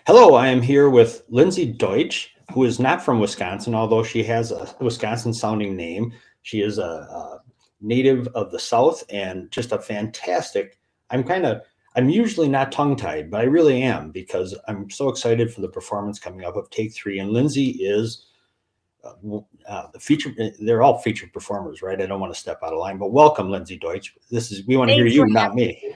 Hello, I am here with Lindsay Deutsch, who is not from Wisconsin, although she has a Wisconsin sounding name. She is a native of the South and just a fantastic. I'm usually not tongue tied, but I really am because I'm so excited for the performance coming up of Take Three. And Lindsay is the feature, they're all featured performers, right? I don't want to step out of line, but welcome, Lindsay Deutsch. We want to hear Thanks for you, not having me. me.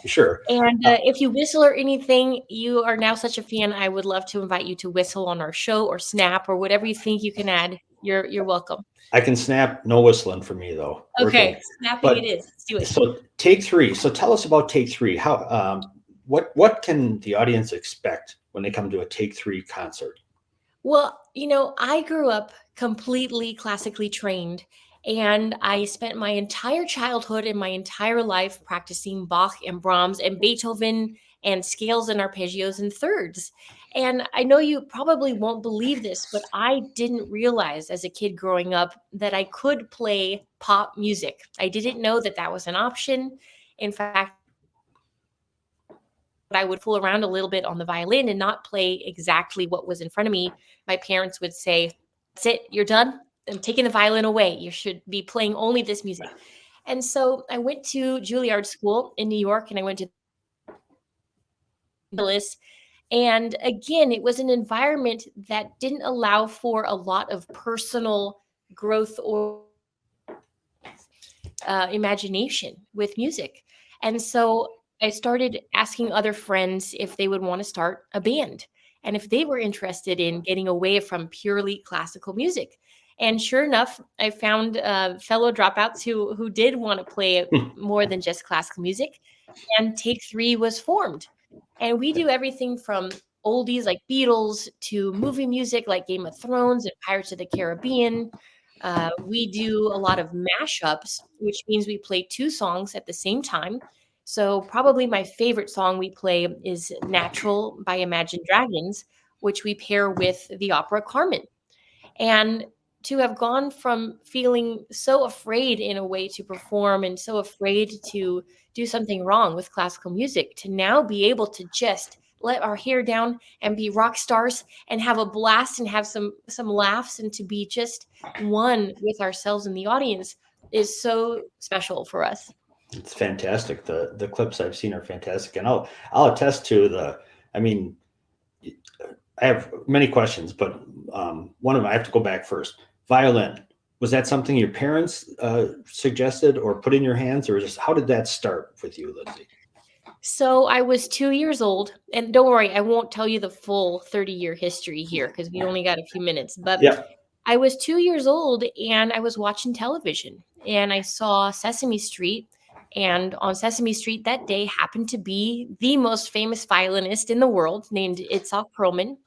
Sure. And if you whistle or anything, you are now such a fan. I would love to invite you to whistle on our show or snap or whatever you think you can add. You're welcome. I can snap, no whistling for me though. We're Okay, good. snapping it But is. Let's do it. so Take Three. So tell us about Take Three. What can the audience expect when they come to a Take Three concert? Well, I grew up completely classically trained, and I spent my entire childhood and my entire life practicing Bach and Brahms and Beethoven and scales and arpeggios and thirds. And I know you probably won't believe this, but I didn't realize as a kid growing up that I could play pop music. I didn't know that that was an option. In fact, I would fool around a little bit on the violin and not play exactly what was in front of me. My parents would say, "That's it, you're done. I'm taking the violin away. You should be playing only this music." And so I went to Juilliard School in New York and I went to Angeles. And again, it was an environment that didn't allow for a lot of personal growth or imagination with music. And so I started asking other friends if they would want to start a band and if they were interested in getting away from purely classical music. And sure enough, I found fellow dropouts who did want to play more than just classical music. And Take Three was formed. And we do everything from oldies like Beatles to movie music like Game of Thrones and Pirates of the Caribbean. We do a lot of mashups, which means we play two songs at the same time. So, probably my favorite song we play is Natural by Imagine Dragons, which we pair with the opera Carmen. And to have gone from feeling so afraid in a way to perform and so afraid to do something wrong with classical music to now be able to just let our hair down and be rock stars and have a blast and have some laughs and to be just one with ourselves and the audience is so special for us. It's fantastic. The clips I've seen are fantastic, and I'll attest to the. I mean, I have many questions, but one of them I have to go back first. Violin, was that something your parents suggested or put in your hands, or just how did that start with you, Lindsay? So I was 2 years old, and don't worry, I won't tell you the full 30-year history here because we only got a few minutes. But Yeah. I was 2 years old and I was watching television and I saw Sesame Street. And on Sesame Street that day happened to be the most famous violinist in the world named Itzhak Perlman.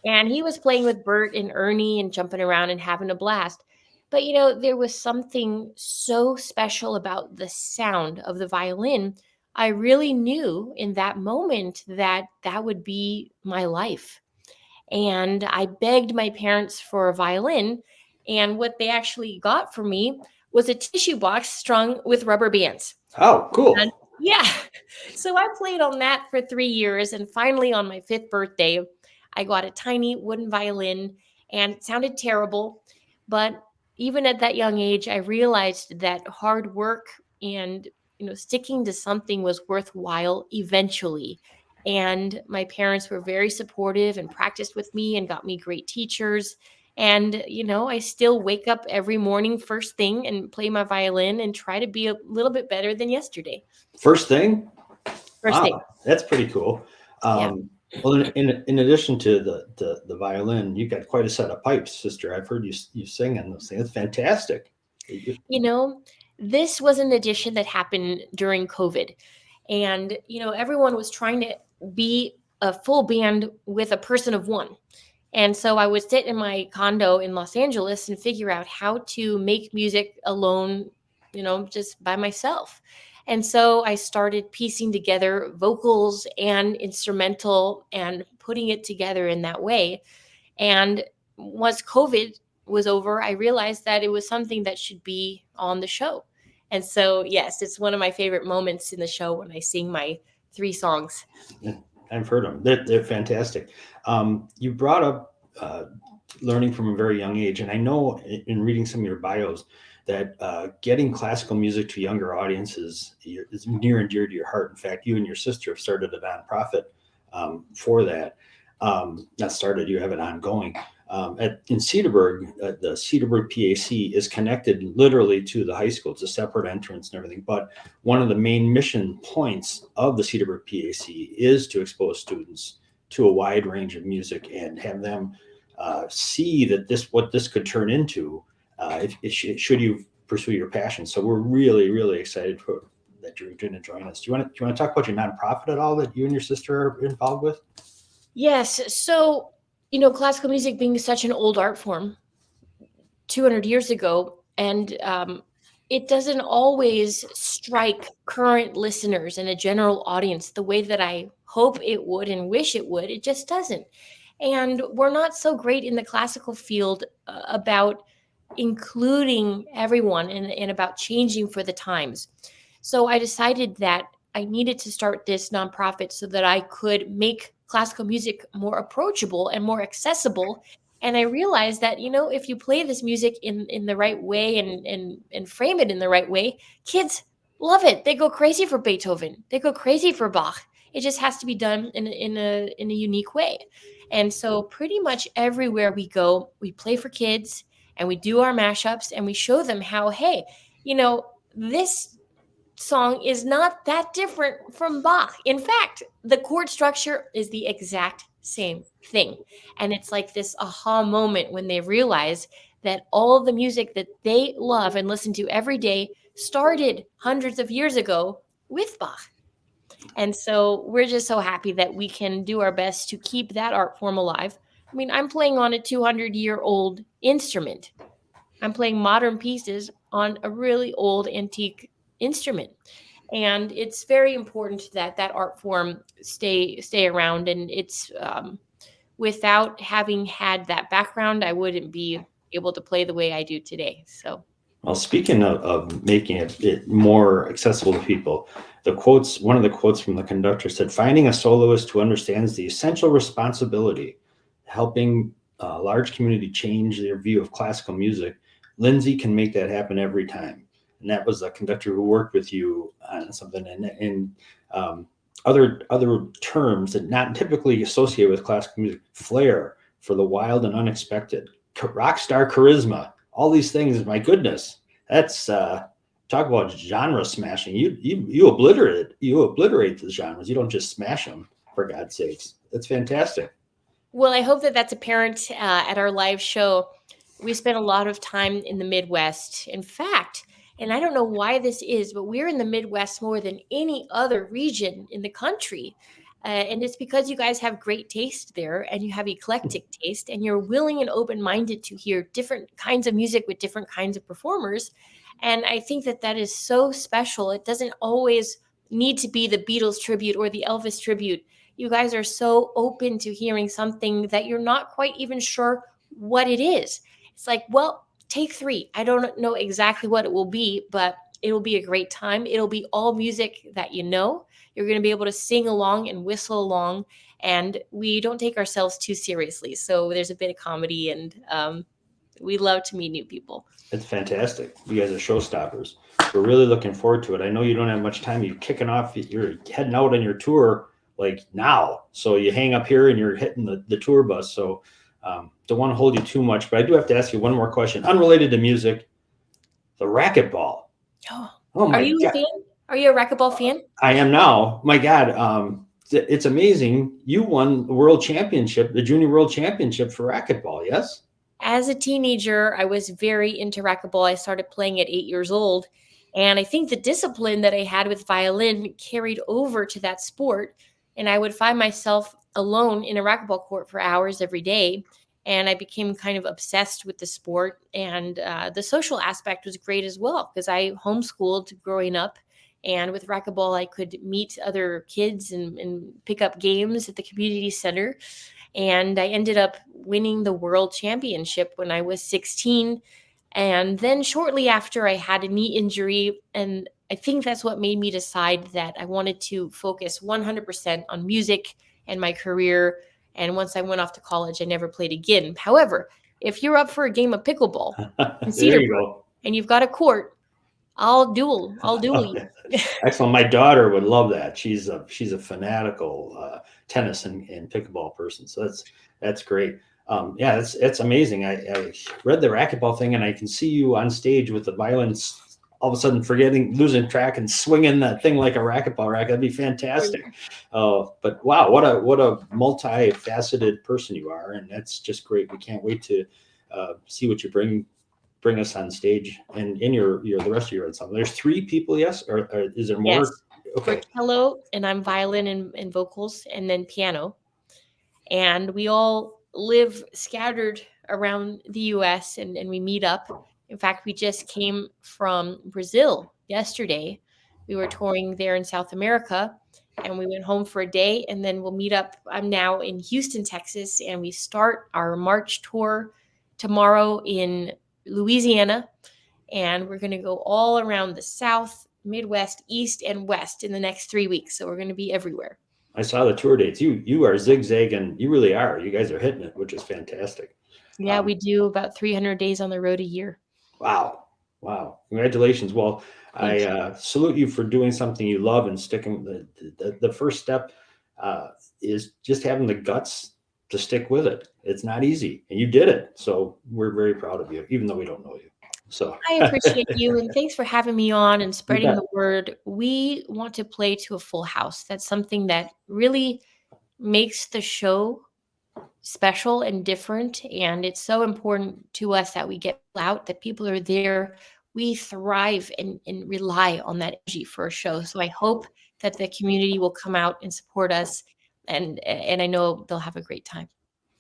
And he was playing with Bert and Ernie and jumping around and having a blast. But there was something so special about the sound of the violin. I really knew in that moment that that would be my life. And I begged my parents for a violin. And what they actually got for me was a tissue box strung with rubber bands. Oh, cool. And yeah. So I played on that for 3 years. And finally, on my fifth birthday, I got a tiny wooden violin and it sounded terrible. But even at that young age, I realized that hard work and sticking to something was worthwhile eventually. And my parents were very supportive and practiced with me and got me great teachers. And, I still wake up every morning first thing and play my violin and try to be a little bit better than yesterday. First thing? First thing. That's pretty cool. Yeah. Well, in addition to the violin, you got quite a set of pipes, sister. I've heard you sing on those things. It's fantastic. This was an addition that happened during COVID. And, everyone was trying to be a full band with a person of one. And so I would sit in my condo in Los Angeles and figure out how to make music alone, just by myself. And so I started piecing together vocals and instrumental and putting it together in that way. And once COVID was over, I realized that it was something that should be on the show. And so, yes, it's one of my favorite moments in the show when I sing my 3 songs. I've heard them. They're fantastic. You brought up learning from a very young age, and I know in reading some of your bios that getting classical music to younger audiences is near and dear to your heart. In fact, you and your sister have started a nonprofit for that. Not started, you have it ongoing. In Cedarburg, the Cedarburg PAC is connected literally to the high school. It's a separate entrance and everything. But one of the main mission points of the Cedarburg PAC is to expose students to a wide range of music and have them see that what this could turn into should you pursue your passion. So we're really, really excited that you're going to join us. Do you want to talk about your nonprofit at all that you and your sister are involved with? Yes. So, classical music being such an old art form, 200 years ago, and it doesn't always strike current listeners and a general audience the way that I hope it would and wish it would. It just doesn't. And we're not so great in the classical field about including everyone and about changing for the times. So I decided that I needed to start this nonprofit so that I could make classical music more approachable and more accessible. And I realized that, if you play this music in the right way and frame it in the right way, kids love it. They go crazy for Beethoven. They go crazy for Bach. It just has to be done in a unique way. And so pretty much everywhere we go, we play for kids and we do our mashups and we show them how, hey, this song is not that different from Bach. In fact, the chord structure is the exact same thing. And it's like this aha moment when they realize that all of the music that they love and listen to every day started hundreds of years ago with Bach. And so we're just so happy that we can do our best to keep that art form alive. I mean, I'm playing on a 200-year-old instrument. I'm playing modern pieces on a really old antique instrument. And it's very important that that art form stay around. And it's without having had that background, I wouldn't be able to play the way I do today. So, well, speaking of making it more accessible to people, one of the quotes from the conductor said, "Finding a soloist who understands the essential responsibility, helping a large community change their view of classical music, Lindsay can make that happen every time." And that was a conductor who worked with you on something. And other terms that not typically associated with classical music: flair for the wild and unexpected, rock star charisma, all these things. My goodness, that's talk about genre smashing. You obliterate the genres. You don't just smash them, for God's sakes. That's fantastic. well, I hope that that's apparent at our live show. We spent a lot of time in the Midwest. In fact, and I don't know why this is, but we're in the Midwest more than any other region in the country. And it's because you guys have great taste there and you have eclectic taste and you're willing and open-minded to hear different kinds of music with different kinds of performers. And I think that that is so special. It doesn't always need to be the Beatles tribute or the Elvis tribute. You guys are so open to hearing something that you're not quite even sure what it is. It's like, well, TAKE3. I don't know exactly what it will be, but it will be a great time. It'll be all music that you know. You're going to be able to sing along and whistle along. And we don't take ourselves too seriously. So there's a bit of comedy and we love to meet new people. It's fantastic. You guys are showstoppers. We're really looking forward to it. I know you don't have much time. You're kicking off. You're heading out on your tour like now. So you hang up here and you're hitting the tour bus. So don't want to hold you too much, but I do have to ask you one more question, unrelated to music. The racquetball. Oh my God. A fan? Are you a racquetball fan? I am now. My God, it's amazing. You won the world championship, the junior world championship for racquetball. Yes. As a teenager, I was very into racquetball. I started playing at 8 years old. And I think the discipline that I had with violin carried over to that sport. And I would find myself alone in a racquetball court for hours every day. And I became kind of obsessed with the sport. And the social aspect was great as well, because I homeschooled growing up. And with racquetball, I could meet other kids and pick up games at the community center. And I ended up winning the world championship when I was 16. And then shortly after, I had a knee injury. And I think that's what made me decide that I wanted to focus 100% on music and my career. And once I went off to college, I never played again. However, if you're up for a game of pickleball in There you Cedarbrook go. and you've got a court, I'll duel you. Excellent. My daughter would love that. She's a fanatical tennis and pickleball person. So that's great. Yeah, it's amazing. I read the racquetball thing, and I can see you on stage with the violins, all of a sudden losing track and swinging that thing like a racquetball racket. That'd be fantastic. But wow, what a multifaceted person you are, and that's just great. We can't wait to see what you bring us on stage and in your the rest of your ensemble. There's 3 people, yes, or is there more? Yes. Okay. For cello, and I'm violin and vocals, and then piano. And we all live scattered around the US, and we meet up. In fact, we just came from Brazil yesterday. We were touring there in South America, and we went home for a day, and then we'll meet up. I'm now in Houston, Texas, and we start our March tour tomorrow in Louisiana. And we're going to go all around the South, Midwest, East, and West in the next 3 weeks. So we're going to be everywhere. I saw the tour dates. You are zigzagging. You really are. You guys are hitting it, which is fantastic. Yeah, we do about 300 days on the road a year. Wow. Congratulations. Well, I salute you for doing something you love and sticking. The first step is just having the guts to stick with it. It's not easy, and you did it. So we're very proud of you, even though we don't know you. So I appreciate you, and thanks for having me on and spreading bet. the word. We want to play to a full house. That's something that really makes the show special and different, and it's so important to us that we get out, that people are there. We thrive and rely on that energy for a show. So I hope that the community will come out and support us, and I know they'll have a great time.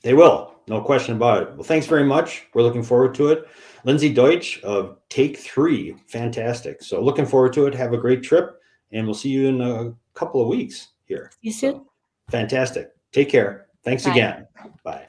They will, no question about it. Well, thanks very much. We're looking forward to it. Lindsay Deutsch of TAKE3, fantastic. So looking forward to it. Have a great trip, and we'll see you in a couple of weeks here. See you soon. So, fantastic. Take care. Thanks Bye. again. Bye.